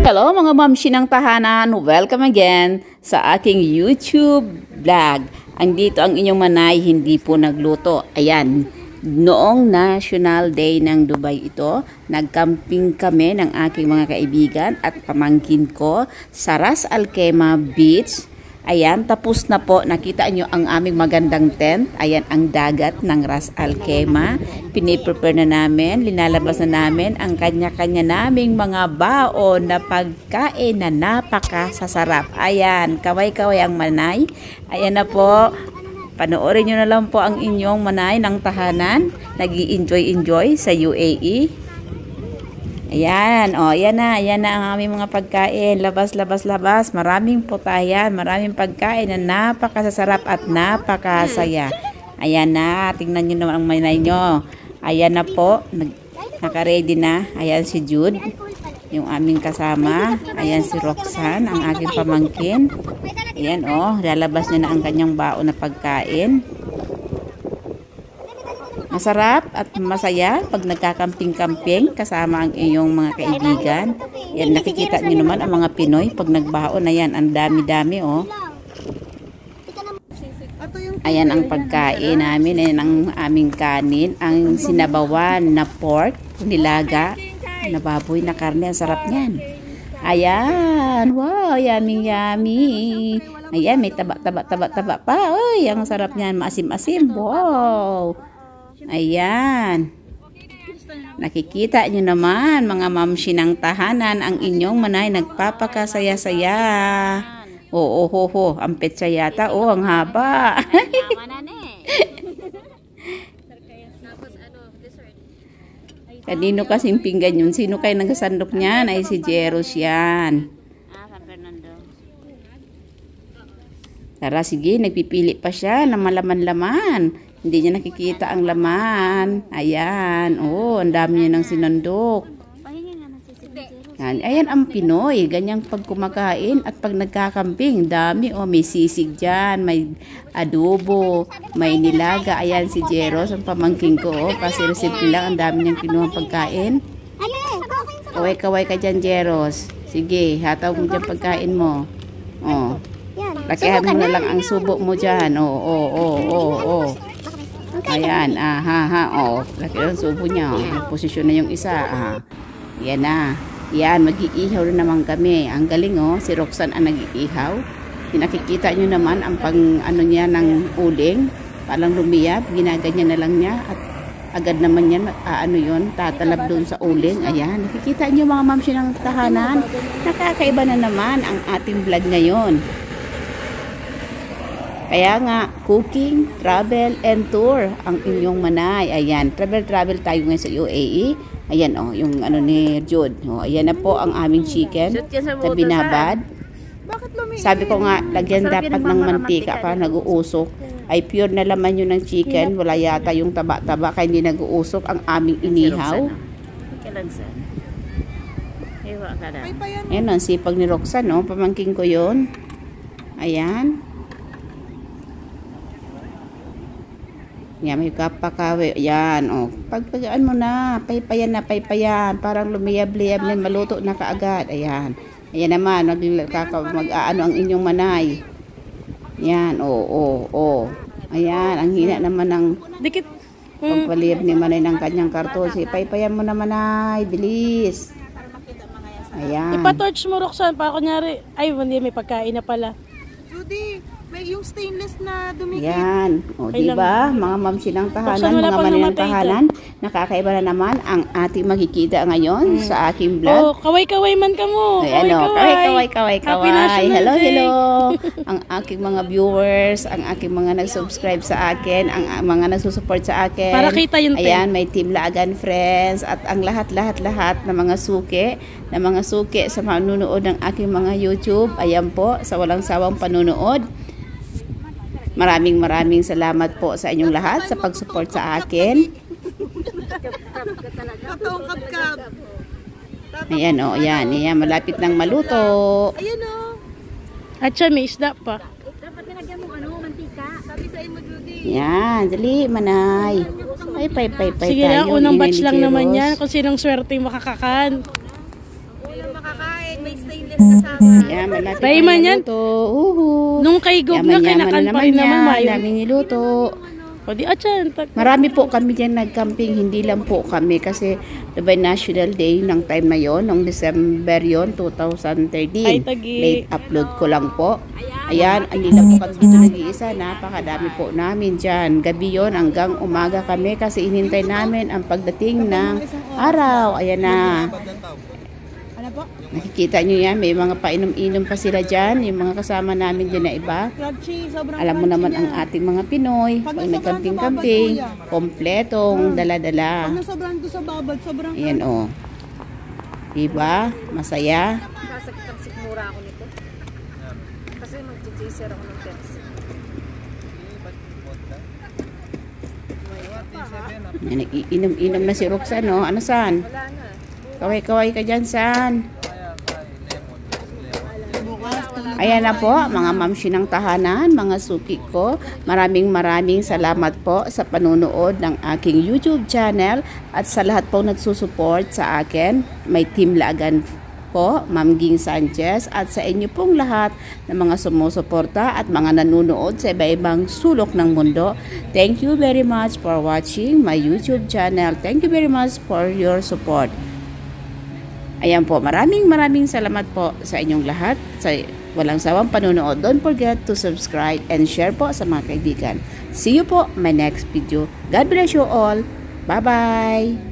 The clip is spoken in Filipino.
Hello mga mamshi ng tahanan, welcome again sa aking YouTube vlog. Andito ang inyong manay, hindi po nagluto. Ayan, noong National Day ng Dubai ito, nagcamping kami ng aking mga kaibigan at pamangkin ko sa Ras Al Khaimah Beach. Ayan, tapos na po. Nakita nyo ang aming magandang tent. Ayan, ang dagat ng Ras Al Khaimah. Piniprepare na namin, linalabas na namin ang kanya-kanya naming mga baon na pagkain na napakasasarap. Ayan, kaway-kaway ang manay. Ayan na po. Panoorin nyo na lang po ang inyong manay ng tahanan. Nag-i-enjoy sa UAE. Ayan, oh, ayan na ang aming mga pagkain. Labas. Maraming putayan, maraming pagkain na napakasasarap at napakasaya. Ayan na, tingnan nyo naman ang manay nyo. Ayan na po, naka-ready na. Ayan si Jude, yung aming kasama. Ayan si Roxanne, ang aking pamangkin. Ayan, oh, lalabas nyo na ang kanyang baon na pagkain. Masarap at masaya pag nagkakamping-camping kasama ang iyong mga kaibigan. Yan, nakikita niyo naman ang mga Pinoy pag nagbaon na yan. Ang dami-dami, oh. Ayan ang pagkain namin. Ayan ang aming kanin. Ang sinabawan na pork, nilaga, na baboy na karne. Ang sarap niyan. Ayan. Wow, yummy. Ayan, may taba pa. Uy, ang sarap niyan. Maasim-asim. Wow. Ayan. Nakikita nyo naman mga mamshi ng tahanan, ang inyong manay nagpapakasaya-saya. Oo, ang petsa yata. Oh, ang haba. Kanino kasing pinggan yun? Sino kayo nagsandok niyan? Ay si Jeros yan. Tara, sige, nagpipili pa siya ng malaman-laman. Hindi niya nakikita ang laman. Ayan. Oh, ang dami niya ng sinundok. Ayan ang Pinoy. Ganyang pag kumakain at pag nagkakamping. Dami. Oh, may sisig dyan. May adobo. May nilaga. Ayan si Jeros, ang pamangking ko. Oh, kasi simple lang. Ang dami niyang kinuhang pagkain. Kaway-kaway ka dyan, Jeros. Sige, hataw mo dyan pagkain mo. Oh. Lakihan mo na lang ang subo mo dyan. Oh. Ayan, oh. Laki ang subo niya. Posisyon na yung isa. Yan na. Yan, mag-iihaw na naman kami. Ang galing, oh. Si Roxanne ang nag-iihaw. Nakikita nyo naman ang ano niya ng uling. Parang lumiyap. Ginaganyan na lang niya. At agad naman yan, tatalab doon sa uling. Ayan, nakikita nyo mga mamsi ng tahanan. Nakakaiba na naman ang ating vlog ngayon. Kaya nga, cooking, travel, and tour ang inyong manay. Ayan, travel tayo ngayon sa UAE. Ayan, oh, yung ano ni Jude. Oh, ayan na po ang aming chicken na binabad. Sabi ko nga, lagyan dapat ng mantika para nag-uusok. Ay pure na laman yun ng chicken. Wala yata yung taba-taba kaya hindi nag-uusok ang aming inihaw. Ayan, ang sipag ni Roxanne, no? Pamangking ko yun. Ayan. Yan, may kapakawi. Yan, oh. Pagpagaan mo na. Paypayan. Parang lumiyab-liyab na maluto na kaagad. Ayan. Ayan naman. Mag-aano ang inyong manay. Yan, oh. Ayan, ang hina naman ng pagpaliyab ni manay ng kanyang kartos. Paypayan mo na manay. Bilis. Ayan. Ipa-torch mo, Roxanne, para kunyari. Ay, hindi, may pagkain na pala. Judy, may yung stainless na dumikit. Yan. O, diba? Mga mamsi ng tahanan, mga manay ng tahanan. Nakakaiba na naman ang ating makikita ngayon sa aking vlog. Oh, kaway-kaway man ka mo. Ay, kaway. Hello. Ang aking mga viewers, ang aking mga nag-subscribe sa akin, ang mga nagsusupport sa akin. Para kita yung Ayan, may Team Laagan Friends at ang lahat na mga suki, sa manunood ng aking mga YouTube. Ayan po, sa walang sawang panunood. Maraming salamat po sa inyong lahat sa pag-support sa akin. Ayan, oh, ayan, malapit nang maluto. Ayan, oh. At siya, may isda pa. Dapat nilagyan mo mantika. Sabi sa imo, Judy. Yan, dali, manay. Ay, pay Sige tayo. lang, unang batch lang naman yan. Kung sinong swerte makakakan. Walang makakain, may stainless kasama. Yan, malapit Tayo na man yan. niluto. Uhu. Nung kay Gob na kinakan pa rin naman mayo. Daming niluto. O di atyan. Marami po kami dyan nag-camping, hindi lang po kami kasi diba National Day ng time na yon, noong December yon, 2013. Ay, tagi. Late upload ko lang po. Ayan, hindi lang po kami dito nag-iisa, napakadami po namin dyan. Gabi yon hanggang umaga kami kasi inintay namin ang pagdating ng araw. Ayan na. Ano po? Nakikita nyo yan, may mga painom-inom pa sila dyan, yung mga kasama namin dyan na iba. Crunchy, sobrang Alam mo naman ang ating mga Pinoy, pag nagkamping-kamping, kompletong dala-dala. sobrang doon sa babad, sobrang Ayan o. Diba? Masaya. sasakit ang sikmura ako nito. Kasi mag-chaser ako ng pets. Yan, nag-iinom-inom na si Roxanne, no? Ano, San? Wala na. Kaway-kaway ka dyan, San? Ayan na po, mga mamshi ng tahanan, mga suki ko. Maraming salamat po sa panunood ng aking YouTube channel at sa lahat po nagsusupport sa akin. May Team Lagan po, Ma'am Ging Sanchez, at sa inyo pong lahat ng mga sumusuporta at mga nanonood sa iba-ibang sulok ng mundo. Thank you very much for watching my YouTube channel. Thank you very much for your support. Ayan po, maraming salamat po sa inyong lahat, sa walang sawang panonood. Don't forget to subscribe and share po sa mga kaibigan. See you po my next video. God bless you all. Bye-bye!